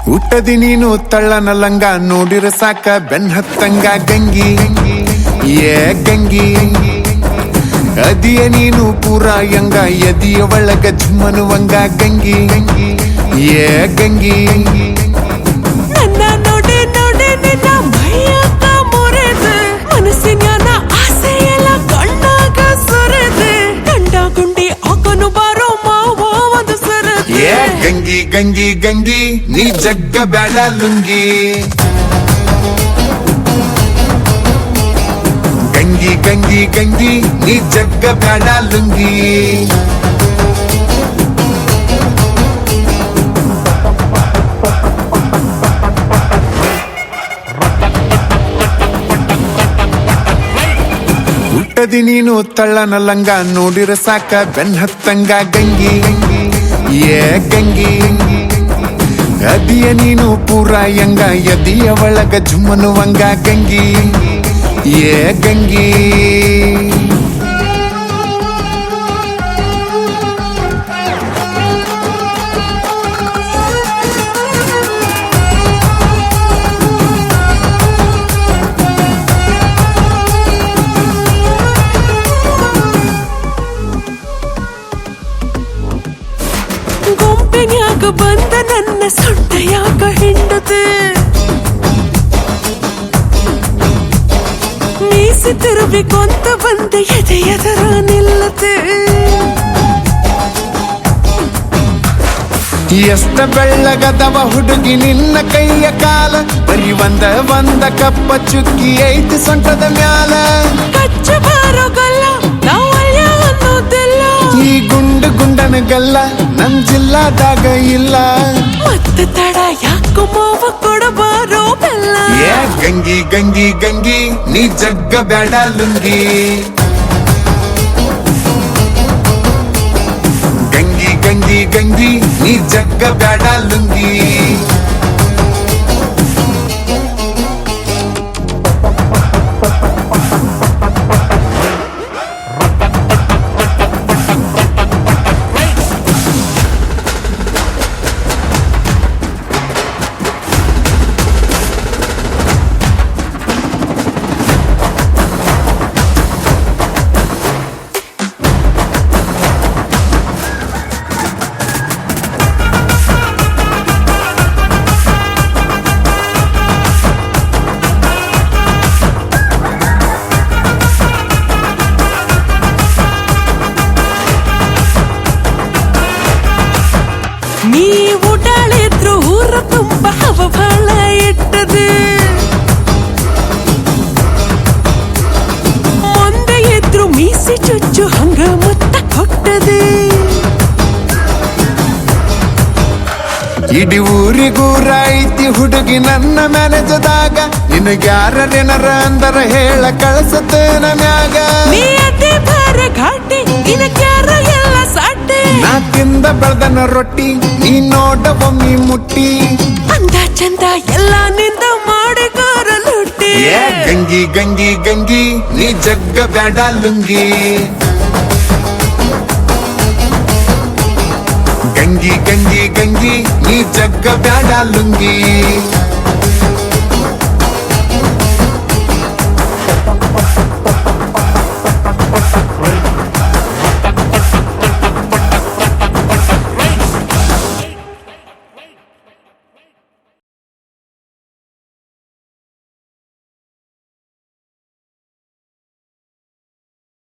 ಹುಟ್ಟದಿ ನೀನು ತಳ್ಳನ ಲಂಗ ನೋಡಿರ ಸಾಕ ಬೆನ್ ಹತ್ತಂಗ ಗಂಗಿ ಏ ಗಂಗಿ ಅದಿಯ ನೀನು ಪೂರ ಯಂಗ ಎದಿಯ ಒಳಗ ಝುಮ್ಮನುವಂಗ ಗಂಗಿ ಏ ಗಂಗಿ ನನ್ನ ನೋಡಿ ನೋಡಿ ನಿನ್ನ ಮೈಯಾಗ ಮುರಿದು ಮನಸ್ಸಿನ ಆಸೆ ಎಲ್ಲ ಕಣ್ಣಾಗ ಸುರಿದು ಗಂಡ ಗುಂಡಿ ಹಾಕನು ಬಾರೋ ಮಾವ ಒಂದು ಸರದು ಏ ಗಂಗಿ ಗಂಗಿ ಗಂಗಿ ನೀ ಜಗ್ಗ ಬ್ಯಾಡ ಲುಂಗಿ ಗಂಗಿ ಗಂಗಿ ಗಂಗಿ ನೀ ಜಗ್ಗ ಬ್ಯಾಡ ಲುಂಗಿ ಹುಟ್ಟದಿ ನೀನು ತಳ್ಳನ ಲಂಗ ನೋಡಿರ ಸಾಕ ಬೆನ್ ಹತ್ತಂಗ ಗಂಗಿ ಏ ಗಂಗಿ ಅದಿಯ ನೀನು ಪೂರ ಯಂಗ ಎದಿಯ ಒಳಗ ಝುಮ್ಮನುವಂಗ ಗಂಗಿ ಏ ಗಂಗಿ ಗುಂಪಿನ್ಯಾಗ ಬಂದ ನನ್ನ ಸೊಂಟಯಾಗ ಹಿಂಡದು ಮೀಸಿ ತಿರುವಿಕೊಂತ ಬಂದ ಎದೆಯದರ ನಿಲ್ಲದು ಎಷ್ಟ ಬೆಳ್ಳಗದವ ಹುಡುಗಿ ನಿನ್ನ ಕೈಯ ಕಾಲ ಬರೀ ಒಂದ ಕಪ್ಪ ಚುಕ್ಕಿ ಐತಿ ಸೊಂಟದ ಮ್ಯಾಲ ಕಚ್ಚ ಬಾರೋಗಲ್ಲ ನಾವಲ್ಯ ಅನ್ನೋದಿಲ್ಲ ಈ ಗುಂಡನ ಗಲ್ಲ ನಮ್ ಜಿಲ್ಲಾದಾಗ ಇಲ್ಲ ಮತ್ತೆ ತಡ ಯಾಕೋ ಮಾವ ಕೊಡಬಾರೋ ಬೆಲ್ಲ ಏ ಗಂಗಿ ಗಂಗಿ ಗಂಗಿ ನೀ ಜಗ್ಗ ಬ್ಯಾಡ ಲುಂಗಿ ಗಂಗಿ ಗಂಗಿ ಗಂಗಿ ನೀ ಜಗ್ಗ ಬ್ಯಾಡ ಲುಂಗಿ ನೀ ಊಟಾಳಿದ್ರು ಊರ ತುಂಬ ಹವಬಾಳ ಇಟ್ಟದು ಮುಂದೆ ಇದ್ರು ಮೀಸಿ ಚುಚ್ಚು ಹಂಗ ಮುತ್ತ ಕೊಟ್ಟದು ಇಡೀ ಊರಿಗೂರ ಐತಿ ಹುಡುಗಿ ನನ್ನ ಮ್ಯಾನೇಜದಾಗ ನಿನಗ್ಯಾರೇನರ ಅಂದರ ಹೇಳ ಕಳ್ಸತೇನ ಮ್ಯಾಗ ನೀ ಅದೇ ಬಾರ ಘಾಟಿ ನಿನಗ್ಯಾರ ಎಲ್ಲ ಸಾಟಿ ನಾಕಿಂದ ಬೆಳ್ದನ ರೊಟ್ಟಿ ನೀ ನೋಡ ಒಮ್ಮಿ ಮುಟ್ಟಿ ಅಂದ ಚಂದ ಎಲ್ಲ ನಿಂದ ಮಾಡಿಗಾರ ಲುಟ್ಟಿ ಏ ಗಂಗಿ ಗಂಗಿ ಗಂಗಿ ನೀ ಜಗ್ಗ ಬ್ಯಾಡ ಲುಂಗಿ ಗಂಗಿ ಗಂಗಿ ಗಂಗಿ ನೀ ಜಗ್ಗ ಬ್ಯಾಡ ಲುಂಗಿ